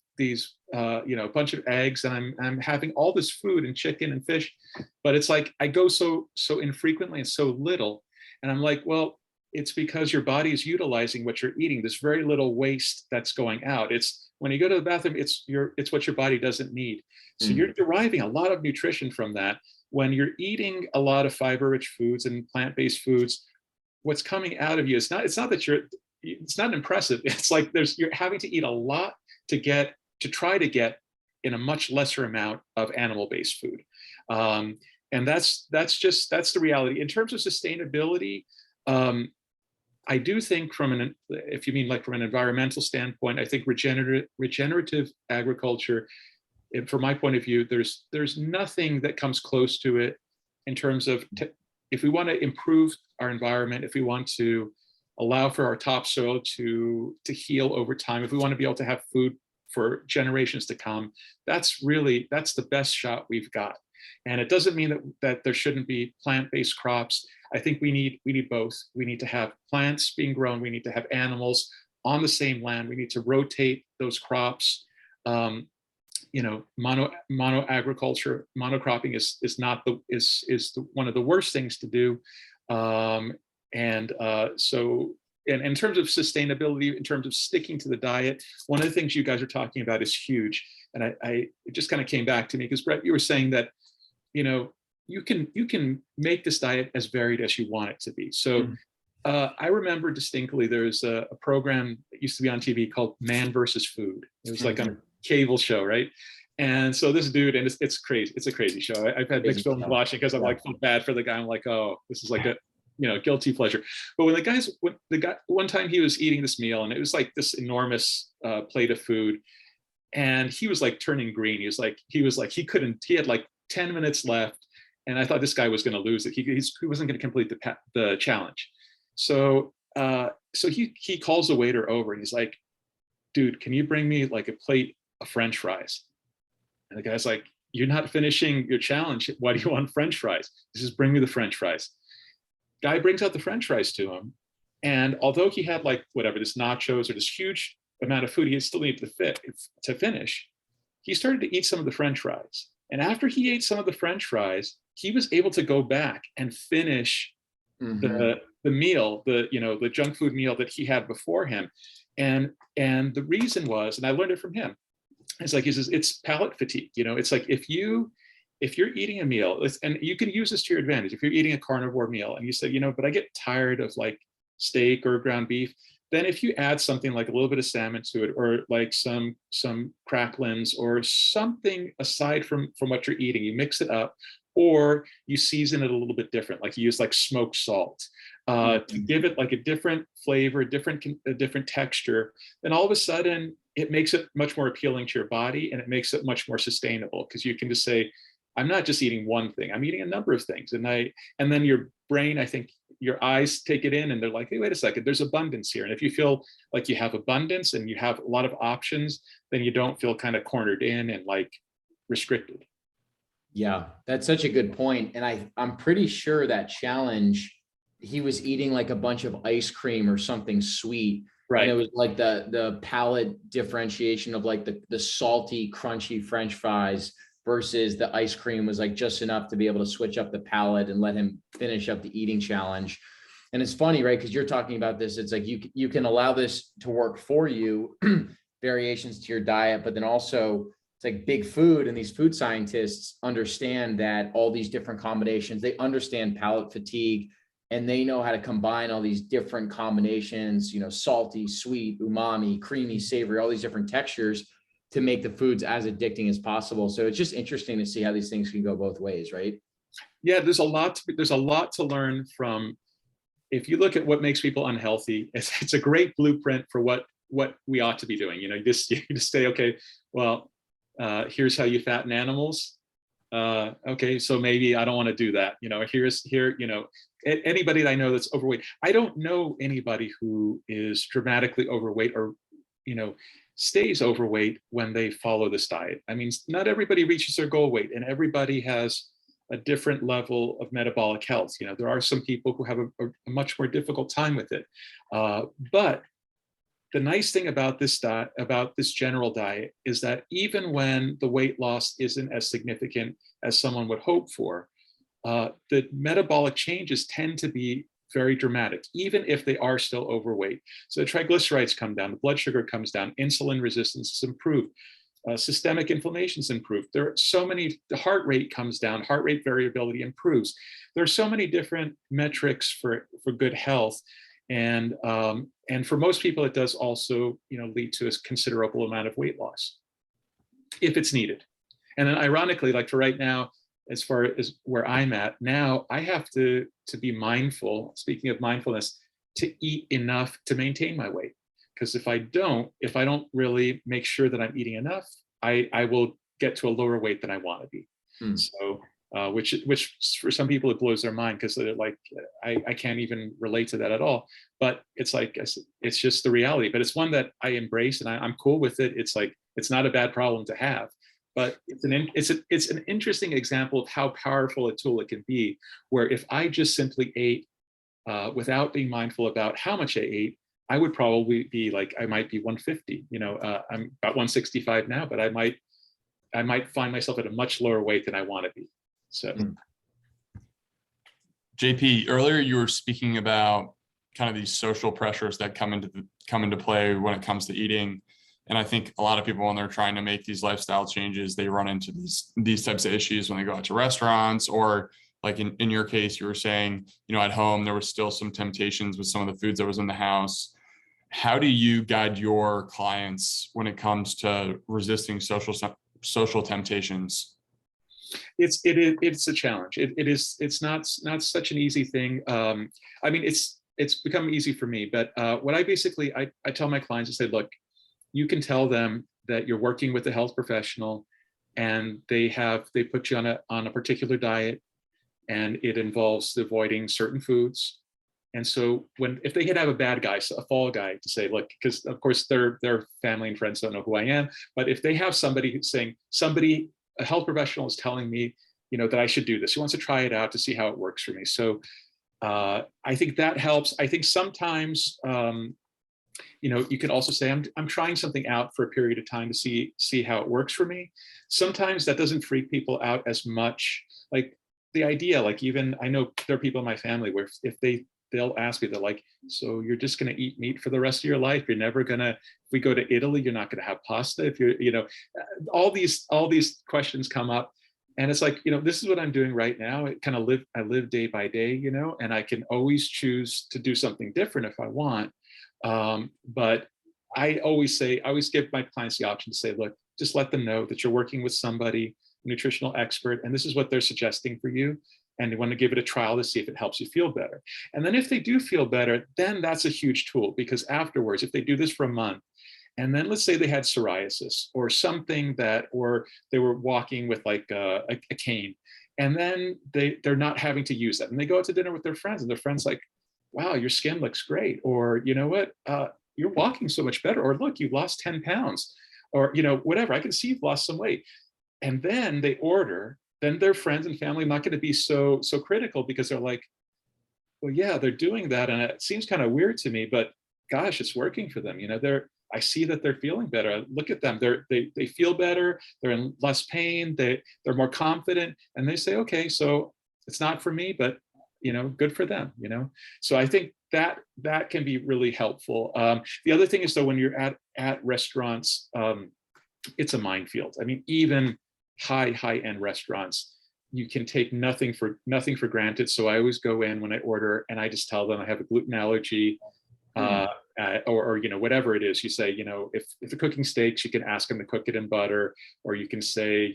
bunch of eggs, and I'm having all this food and chicken and fish, but it's like I go so infrequently and so little, and I'm like, well, it's because your body is utilizing what you're eating. There's very little waste that's going out. It's when you go to the bathroom, it's what your body doesn't need. So you're deriving a lot of nutrition from that. When you're eating a lot of fiber-rich foods and plant-based foods, what's coming out of you, it's not impressive. It's like you're having to eat a lot to try to get in a much lesser amount of animal-based food. And that's the reality. In terms of sustainability, I do think if you mean like from an environmental standpoint, I think regenerative agriculture, from my point of view, there's nothing that comes close to it in terms of if we want to improve our environment, if we want to allow for our topsoil to heal over time, if we want to be able to have food for generations to come, that's the best shot we've got. And it doesn't mean that there shouldn't be plant-based crops. I think we need both. We need to have plants being grown. We need to have animals on the same land. We need to rotate those crops. Mono agriculture, monocropping is one of the worst things to do. So in terms of sustainability, in terms of sticking to the diet, one of the things you guys are talking about is huge. And it just kind of came back to me because Brett, you were saying that, you can make this diet as varied as you want it to be. So I remember distinctly there's a program that used to be on TV called Man versus Food. It was like on a cable show, right? And so this dude, and it's crazy. It's a crazy show. I've had mixed feelings watching because I'm like, feel bad for the guy. I'm like, oh, this is like a guilty pleasure. But when the guy one time he was eating this meal and it was like this enormous plate of food, and he was like turning green. He had like 10 minutes left, and I thought this guy was going to lose it. He wasn't going to complete the challenge. So he calls the waiter over and he's like, dude, can you bring me like a plate of French fries? And the guy's like, you're not finishing your challenge. Why do you want French fries? He says, bring me the French fries. Guy brings out the French fries to him. And although he had like whatever, this nachos or this huge amount of food he still needed to finish, he started to eat some of the French fries. And after he ate some of the French fries, he was able to go back and finish the meal, the junk food meal that he had before him. And the reason was, and I learned it from him, it's like, he says, it's palate fatigue. It's like if you're eating a meal, and you can use this to your advantage. If you're eating a carnivore meal and you say, but I get tired of like steak or ground beef, then if you add something like a little bit of salmon to it, or like some cracklings or something aside from what you're eating, you mix it up, or you season it a little bit different, like you use like smoked salt to give it like a different flavor, a different texture, then all of a sudden it makes it much more appealing to your body, and it makes it much more sustainable because you can just say, I'm not just eating one thing, I'm eating a number of things. And then your brain, I think your eyes take it in and they're like, hey, wait a second, there's abundance here. And if you feel like you have abundance and you have a lot of options, then you don't feel kind of cornered in and like restricted. Yeah, that's such a good point. And I'm pretty sure that challenge, he was eating like a bunch of ice cream or something sweet. Right. And it was like the palate differentiation of like the salty, crunchy French fries versus the ice cream was like just enough to be able to switch up the palate and let him finish up the eating challenge. And it's funny, right? Because you're talking about this. It's like you can allow this to work for you, variations to your diet, but then also it's like big food, and these food scientists understand that all these different combinations, they understand palate fatigue, and they know how to combine all these different combinations, salty, sweet, umami, creamy, savory, all these different textures to make the foods as addicting as possible. So it's just interesting to see how these things can go both ways, right? Yeah, there's a lot to learn from. If you look at what makes people unhealthy, it's a great blueprint for what we ought to be doing. You just say, okay, well, here's how you fatten animals. Okay, so maybe I don't want to do that. Anybody that I know that's overweight, I don't know anybody who is dramatically overweight or, stays overweight when they follow this diet. I mean, not everybody reaches their goal weight, and everybody has a different level of metabolic health. There are some people who have a much more difficult time with it. But the nice thing about this diet, about this general diet, is that even when the weight loss isn't as significant as someone would hope for, the metabolic changes tend to be very dramatic, even if they are still overweight. So the triglycerides come down, the blood sugar comes down, insulin resistance is improved, systemic inflammation is improved. There are so many, the heart rate comes down, heart rate variability improves. There are so many different metrics for good health. And for most people, it does also, lead to a considerable amount of weight loss if it's needed. And then ironically, like for right now, as far as where I'm at now, I have to be mindful, speaking of mindfulness, to eat enough to maintain my weight. Because if I don't really make sure that I'm eating enough, I will get to a lower weight than I want to be. So which for some people it blows their mind because they're like, I can't even relate to that at all. But it's like, it's just the reality. But it's one that I embrace, and I'm cool with it. It's like, it's not a bad problem to have. But it's an interesting example of how powerful a tool it can be, where if I just simply ate without being mindful about how much I ate, I would probably be like, I might be 150. I'm about 165 now, but I might find myself at a much lower weight than I want to be. So, JP, earlier you were speaking about kind of these social pressures that come into play when it comes to eating. And I think a lot of people, when they're trying to make these lifestyle changes, they run into these types of issues when they go out to restaurants, or like in your case, you were saying, at home, there was still some temptations with some of the foods that was in the house. How do you guide your clients when it comes to resisting social temptations? it's a challenge. It's not such an easy thing. I mean, it's become easy for me, but what I tell my clients, I say, look, you can tell them that you're working with a health professional, and they put you on a particular diet, and it involves avoiding certain foods. And so if they have a bad guy, a fall guy, to say, look, because of course their family and friends don't know who I am, but if they have somebody who's saying, a health professional is telling me, that I should do this, who wants to try it out to see how it works for me. So I think that helps. I think sometimes, you can also say, I'm trying something out for a period of time to see how it works for me. Sometimes that doesn't freak people out as much. Like the idea, like even I know there are people in my family where if they'll ask me, they're like, so you're just going to eat meat for the rest of your life? You're never going to, if we go to Italy, you're not going to have pasta? If you're, all these questions come up. And it's like, this is what I'm doing right now. I live day by day, and I can always choose to do something different if I want. But I always give my clients the option to say, look, just let them know that you're working with somebody, a nutritional expert, and this is what they're suggesting for you. And they want to give it a trial to see if it helps you feel better. And then if they do feel better, then that's a huge tool, because afterwards, if they do this for a month, and then let's say they had psoriasis or something or they were walking with like a cane, and then they're not having to use that. And they go out to dinner with their friends, and their friends like, wow, your skin looks great. Or, you know what, you're walking so much better. Or look, you lost 10 pounds, or, whatever, I can see you've lost some weight. And then they order, then their friends and family are not going to be so critical, because they're like, well, yeah, they're doing that, and it seems kind of weird to me, but gosh, it's working for them. I see that they're feeling better. I look at them, they feel better, they're in less pain, they're more confident, and they say, okay, so it's not for me, but good for them. So I think that can be really helpful. The other thing is, though, when you're at restaurants, it's a minefield. I mean, even high-end restaurants, you can take nothing for granted. So I always go in when I order, and I just tell them I have a gluten allergy, or whatever it is. You say, if they're cooking steaks, you can ask them to cook it in butter, or you can say,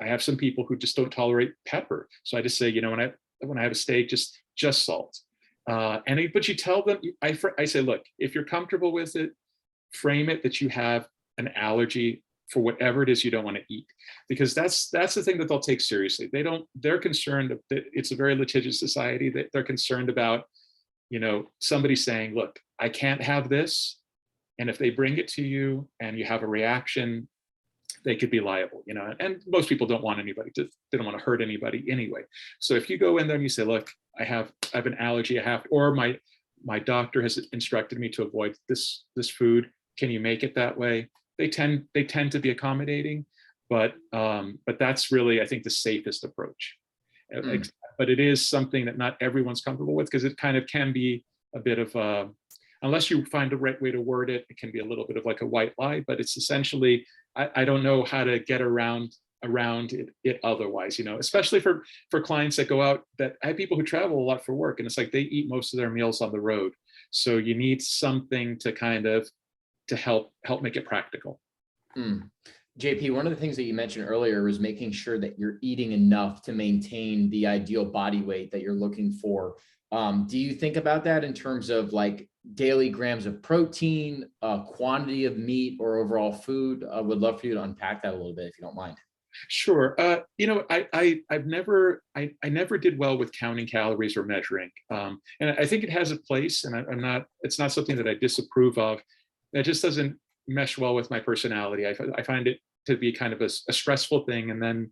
I have some people who just don't tolerate pepper, so I just say, when I have a steak, just salt. But you tell them, I say, look, if you're comfortable with it, frame it that you have an allergy for whatever it is you don't want to eat, because that's the thing that they'll take seriously. They're concerned that it's a very litigious society, that they're concerned about, somebody saying, look, I can't have this. And if they bring it to you and you have a reaction, they could be liable, and most people don't want they don't want to hurt anybody anyway. So if you go in there and you say, look, I have an allergy, or my doctor has instructed me to avoid this food, can you make it that way? They tend to be accommodating, but that's really, I think, the safest approach. But it is something that not everyone's comfortable with, because it kind of can be a bit of unless you find the right way to word it, it can be a little bit of like a white lie. But it's essentially, I don't know how to get around it otherwise, especially for clients that go out, that I have people who travel a lot for work, and it's like they eat most of their meals on the road. So you need something to kind of to help make it practical. JP, one of the things that you mentioned earlier was making sure that you're eating enough to maintain the ideal body weight that you're looking for. Do you think about that in terms of like daily grams of protein, quantity of meat, or overall food? I would love for you to unpack that a little bit, if you don't mind. Sure. I never did well with counting calories or measuring. And I think it has a place, and it's not something that I disapprove of. It just doesn't mesh well with my personality. I find it to be kind of a stressful thing. And then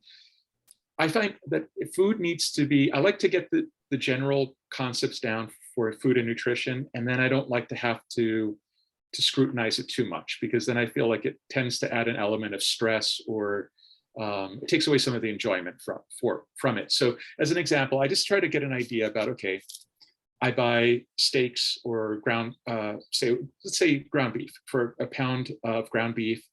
I find that food needs to be, I like to get the general concepts down for food and nutrition. And then I don't like to have to scrutinize it too much, because then I feel like it tends to add an element of stress, or it takes away some of the enjoyment from it. So as an example, I just try to get an idea about, okay, I buy steaks or let's say ground beef, for a pound of ground beef.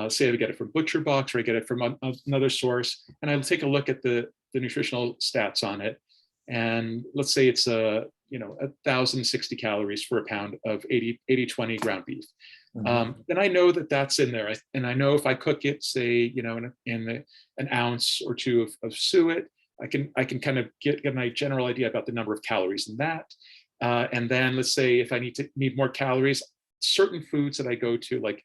Say I get it from Butcher Box, or I get it from another source, and I'll take a look at the nutritional stats on it. And let's say it's 1,060 calories for a pound of 80/20 ground beef. Then I know that that's in there. And I know if I cook it, say, in an ounce or two of suet, I can kind of get a general idea about the number of calories in that. And then let's say if I need more calories, certain foods that I go to, like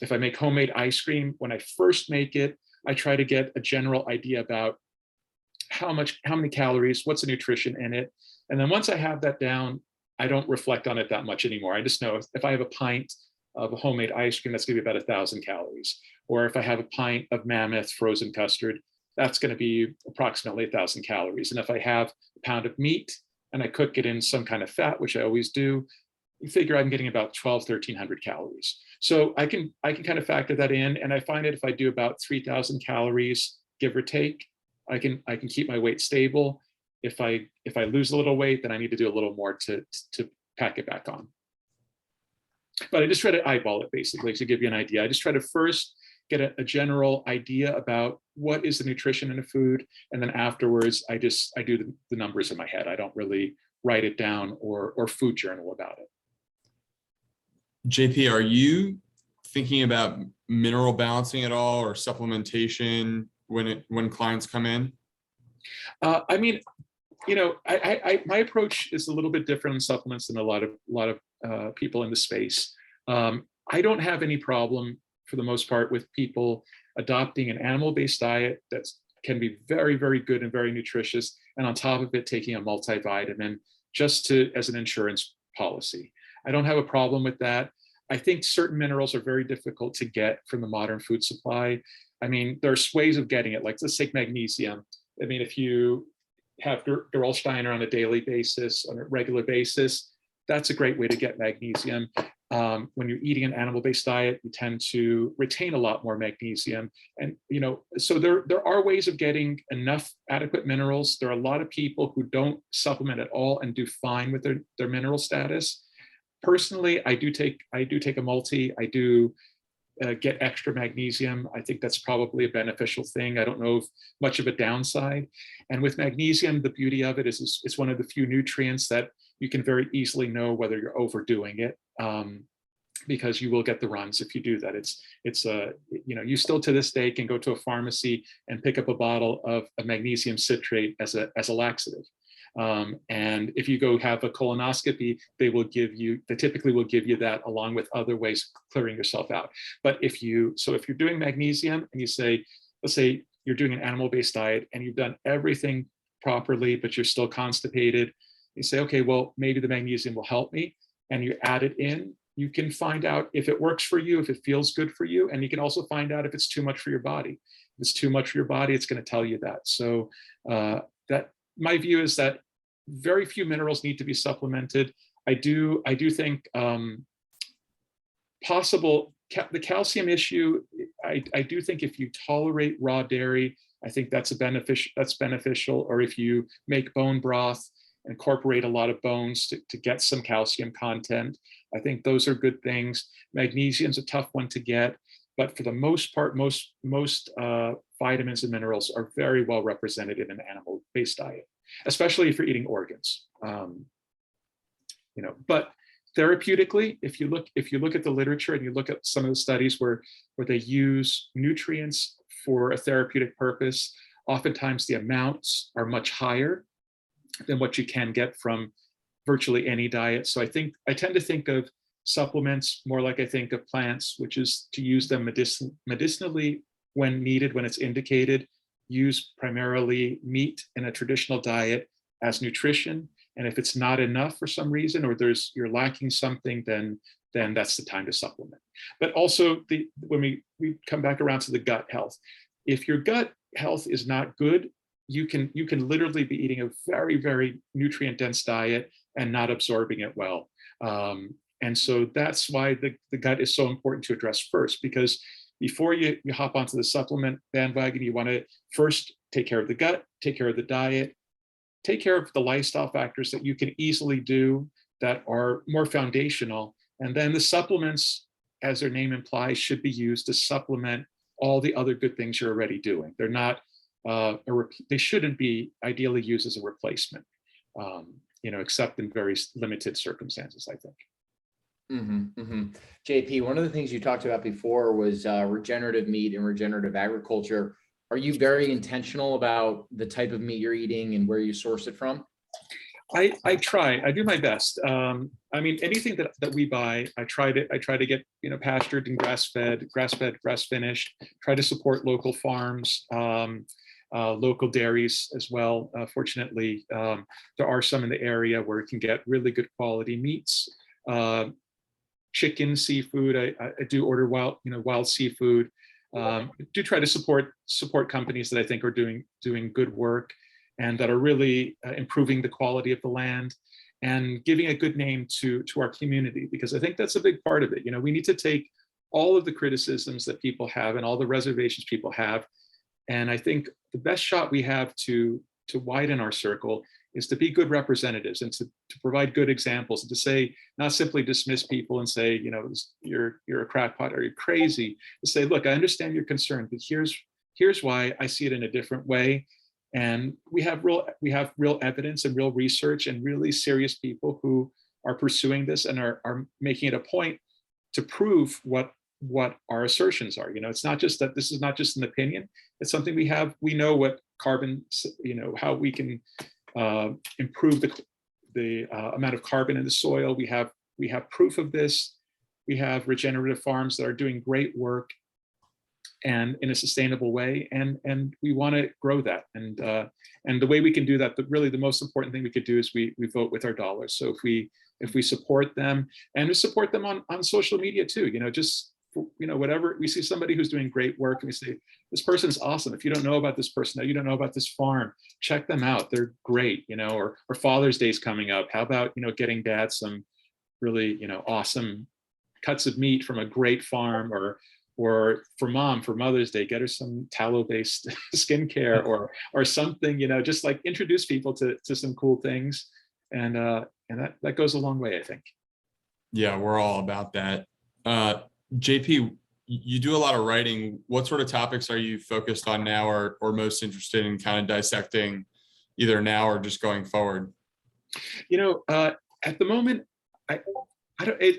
if I make homemade ice cream, when I first make it, I try to get a general idea about how many calories, what's the nutrition in it. And then once I have that down, I don't reflect on it that much anymore. I just know if I have a pint of a homemade ice cream, that's going to be about 1,000 calories. Or if I have a pint of Mammoth frozen custard, that's going to be approximately 1,000 calories. And if I have a pound of meat and I cook it in some kind of fat, which I always do, you figure I'm getting about 1,300 calories. So I can kind of factor that in. And I find that if I do about 3,000 calories, give or take, I can keep my weight stable. If I lose a little weight, then I need to do a little more to pack it back on. But I just try to eyeball it, basically, to give you an idea. I just try to first get a general idea about what is the nutrition in a food, and then afterwards I do the numbers in my head. I don't really write it down or food journal about it. JP, are you thinking about mineral balancing at all, or supplementation when clients come in? I mean, my approach is a little bit different in supplements than a lot of people in the space. I don't have any problem, for the most part, with people adopting an animal-based diet that can be very, very good and very nutritious, and on top of it, taking a multivitamin just as an insurance policy. I don't have a problem with that. I think certain minerals are very difficult to get from the modern food supply. I mean, there's ways of getting it. Like, let's take magnesium. I mean, if you have Gerolsteiner on a daily basis, on a regular basis, that's a great way to get magnesium. When you're eating an animal-based diet, you tend to retain a lot more magnesium. And, so there are ways of getting enough adequate minerals. There are a lot of people who don't supplement at all and do fine with their mineral status. Personally, I do take a multi. I do get extra magnesium. I think that's probably a beneficial thing. I don't know if much of a downside. And with magnesium, the beauty of it is it's one of the few nutrients that you can very easily know whether you're overdoing it, because you will get the runs if you do that. You still to this day can go to a pharmacy and pick up a bottle of a magnesium citrate as a laxative. And if you go have a colonoscopy, they typically will give you that along with other ways of clearing yourself out. But if you're doing magnesium and let's say you're doing an animal-based diet and you've done everything properly, but you're still constipated, you say, okay, well, maybe the magnesium will help me. And you add it in, you can find out if it works for you, if it feels good for you. And you can also find out if it's too much for your body. If it's too much for your body, it's going to tell you that. So my view is that very few minerals need to be supplemented. I do think the calcium issue, I do think if you tolerate raw dairy, I think that's beneficial. Or if you make bone broth, incorporate a lot of bones to get some calcium content, I think those are good things. Magnesium is a tough one to get, but for the most part, most vitamins and minerals are very well represented in an animal-based diet, especially if you're eating organs. But therapeutically, if you look at the literature and you look at some of the studies where they use nutrients for a therapeutic purpose, oftentimes the amounts are much higher than what you can get from virtually any diet. So I tend to think of supplements more like I think of plants, which is to use them medicinally when needed, when it's indicated. Use primarily meat in a traditional diet as nutrition. And if it's not enough for some reason, or you're lacking something, then that's the time to supplement. But also when we come back around to the gut health, if your gut health is not good, you can literally be eating a very, very nutrient dense diet and not absorbing it well. And so that's why the gut is so important to address first, because before you hop onto the supplement bandwagon, you want to first take care of the gut, take care of the diet, take care of the lifestyle factors that you can easily do that are more foundational. And then the supplements, as their name implies, should be used to supplement all the other good things you're already doing. They're not, they shouldn't be ideally used as a replacement, except in very limited circumstances, I think. JP, one of the things you talked about before was regenerative meat and regenerative agriculture. Are you very intentional about the type of meat you're eating and where you source it from? I try. I do my best. I mean, anything that we buy, I try to get pastured and grass-fed, grass-finished. Try to support local farms, local dairies as well. Fortunately, there are some in the area where you can get really good quality meats. Chicken, seafood. I do order wild seafood. Do try to support companies that I think are doing good work and that are really improving the quality of the land and giving a good name to our community, because I think that's a big part of it. We need to take all of the criticisms that people have and all the reservations people have, and I think the best shot we have to widen our circle is to be good representatives and to provide good examples, and to say, not simply dismiss people and say, you're a crackpot or you're crazy. To say, look, I understand your concern, but here's why I see it in a different way. And we have real evidence and real research and really serious people who are pursuing this and are making it a point to prove what our assertions are. It's not just that this is not just an opinion. It's something we know what carbon, how we can improve the amount of carbon in the soil. We have proof of this. We have regenerative farms that are doing great work and in a sustainable way, and we want to grow that. And the way we can do that, but really the most important thing we could do is we vote with our dollars. So if we support them, and we support them on social media too, whatever, we see somebody who's doing great work and we say, this person's awesome. If you don't know about this person, you don't know about this farm, check them out. They're great, or Father's Day is coming up. How about, getting dad some really, awesome cuts of meat from a great farm, or for mom, for Mother's Day, get her some tallow-based skincare or something, just like introduce people to some cool things. And that goes a long way, I think. Yeah, we're all about that. JP, you do a lot of writing. What sort of topics are you focused on now or most interested in kind of dissecting either now or just going forward? At the moment, I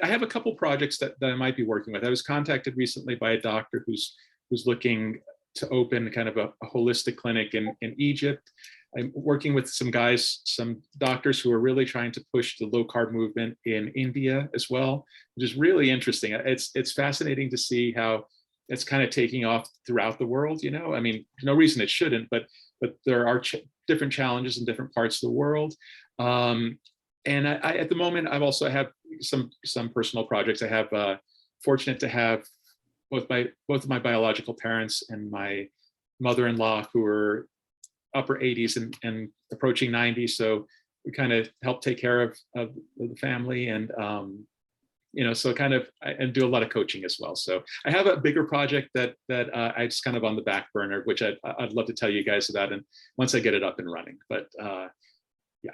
have a couple projects that I might be working with. I was contacted recently by a doctor who's looking to open kind of a holistic clinic in Egypt. I'm working with some doctors who are really trying to push the low carb movement in India as well, which is really interesting. It's fascinating to see how it's kind of taking off throughout the world. I mean, no reason it shouldn't, but there are different challenges in different parts of the world. And I at the moment, I also have some personal projects. I have fortunate to have both of my biological parents and my mother-in-law who are upper 80s and approaching 90. So we kind of help take care of the family, and so kind of and do a lot of coaching as well. So I have a bigger project that I just kind of on the back burner, which I'd love to tell you guys about, and once I get it up and running. But yeah.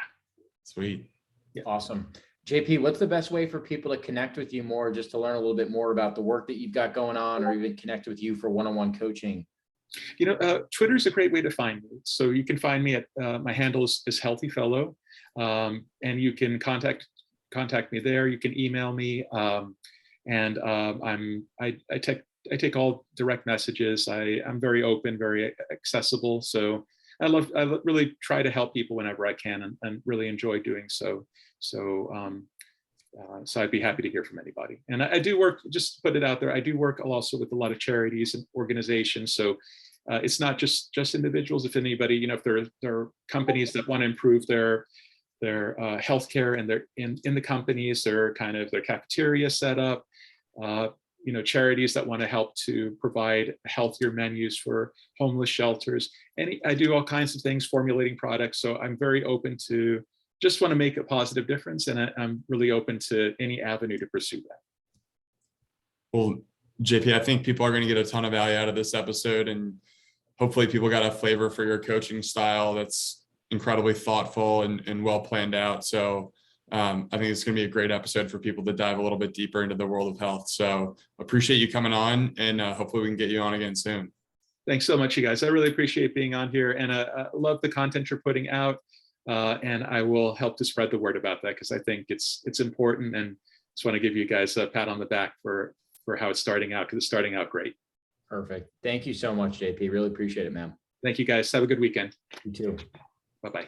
Sweet. Yeah. Awesome. JP, what's the best way for people to connect with you more, just to learn a little bit more about the work that you've got going on, or even connect with you for one-on-one coaching? Twitter is a great way to find me. So you can find me at my handle is Healthy Fellow, and you can contact me there. You can email me, and I take all direct messages. I'm very open, very accessible. So I really try to help people whenever I can, and really enjoy doing so. So So I'd be happy to hear from anybody. And I do work, just to put it out there, I do work also with a lot of charities and organizations. So it's not just individuals. If anybody, if there are companies that want to improve their healthcare and they're in the companies, their cafeteria set up, charities that want to help to provide healthier menus for homeless shelters. And I do all kinds of things, formulating products. So I'm very open to, just want to make a positive difference. And I'm really open to any avenue to pursue that. Well, JP, I think people are going to get a ton of value out of this episode, and hopefully people got a flavor for your coaching style that's incredibly thoughtful and well planned out. So I think it's going to be a great episode for people to dive a little bit deeper into the world of health. So appreciate you coming on, and hopefully we can get you on again soon. Thanks so much, you guys. I really appreciate being on here, and I love the content you're putting out. And I will help to spread the word about that, because I think it's important, and just want to give you guys a pat on the back for how it's starting out, because it's starting out great. Perfect. Thank you so much, JP. Really appreciate it, man. Thank you, guys. Have a good weekend. You too. Bye-bye.